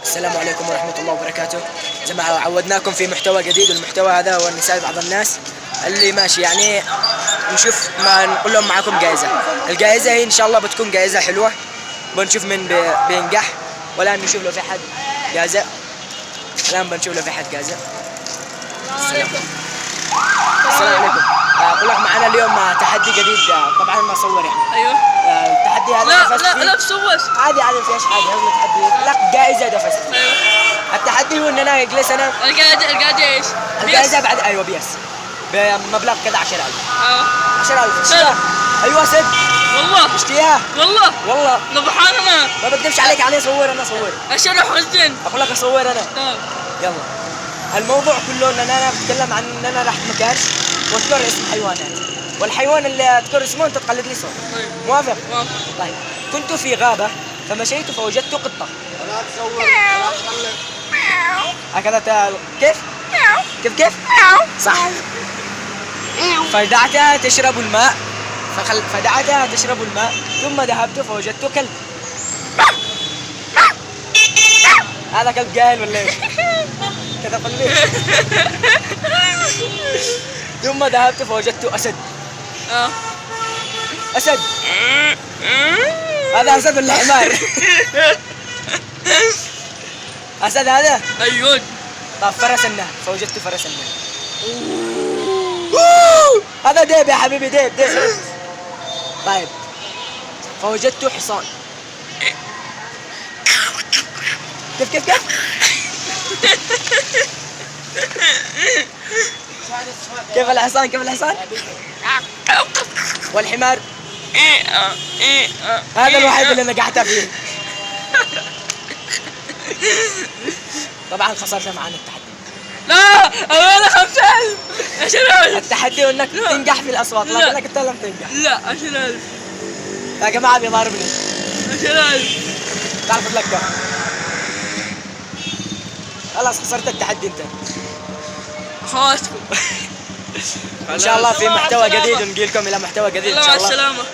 السلام عليكم ورحمة الله وبركاته. زي ما عودناكم في محتوى جديد، والمحتوى هذا هو نساعد بعض الناس اللي ماشي يعني نشوف ما نقول لهم معاكم جائزة. الجائزة هي إن شاء الله بتكون جائزة حلوة، بنشوف من بينجح. والآن نشوف لو في حد جائزة. الآن بنشوف لو في حد جائزة. السلام عليكم. أقول لك معنا اليوم تحدي جديد، طبعا ما صور يعني. ايوه. التحدي هذا لا تصور عادي ما فيهاش حاجة. يلا تحدي لك جائزة دفست. ايوه. التحدي هو ان انا اجلس انا القاعدة ايش؟ الجائزة بعد ايوه بيس بمبلغ كذا 10,000. 10,000 سد. ايوه سد والله اشتيها والله سبحان الله. ما بكذبش عليك. يعني اصور عشان احزن. اقول لك اصور انا. يلا الموضوع كله ان انا بتكلم عن ان انا رحت مكان واذكر اسم حيوانات، والحيوان اللي اذكر اسمه انت تقلد لي صوت. موافق؟ طيب. كنت في غابة فمشيت فوجدت قطة. لا تصور هكذا كيف صح. فدعتها تشرب الماء ثم ذهبت فوجدت كلب. هذا كلب جاهل ولا ايش؟ كذا قل لي. ثم ذهبت فوجدت اسد. اسد. هذا اسد ولا حمار؟ اسد هذا؟ ايوه. طب فرس النهر فوجدت فرس النهر. هذا ديب يا حبيبي، ديب. طيب فوجدت حصان. كيف كيف الحصان والحمار. هذا الوحيد اللي نجحت فيه. طبعا خسرت معنا التحدي. لا انا 5,000 10,000. التحدي هو انك تنجح في الاصوات، لكنك انت لم تنجح. لا 10,000 يا جماعه بيضاربني. 10,000. تعرف تلقى. خلاص خسرت التحدي انت. خلاصكم ان شاء الله في محتوى جديد، ونجي لكم الى محتوى جديد ان شاء الله. السلامة.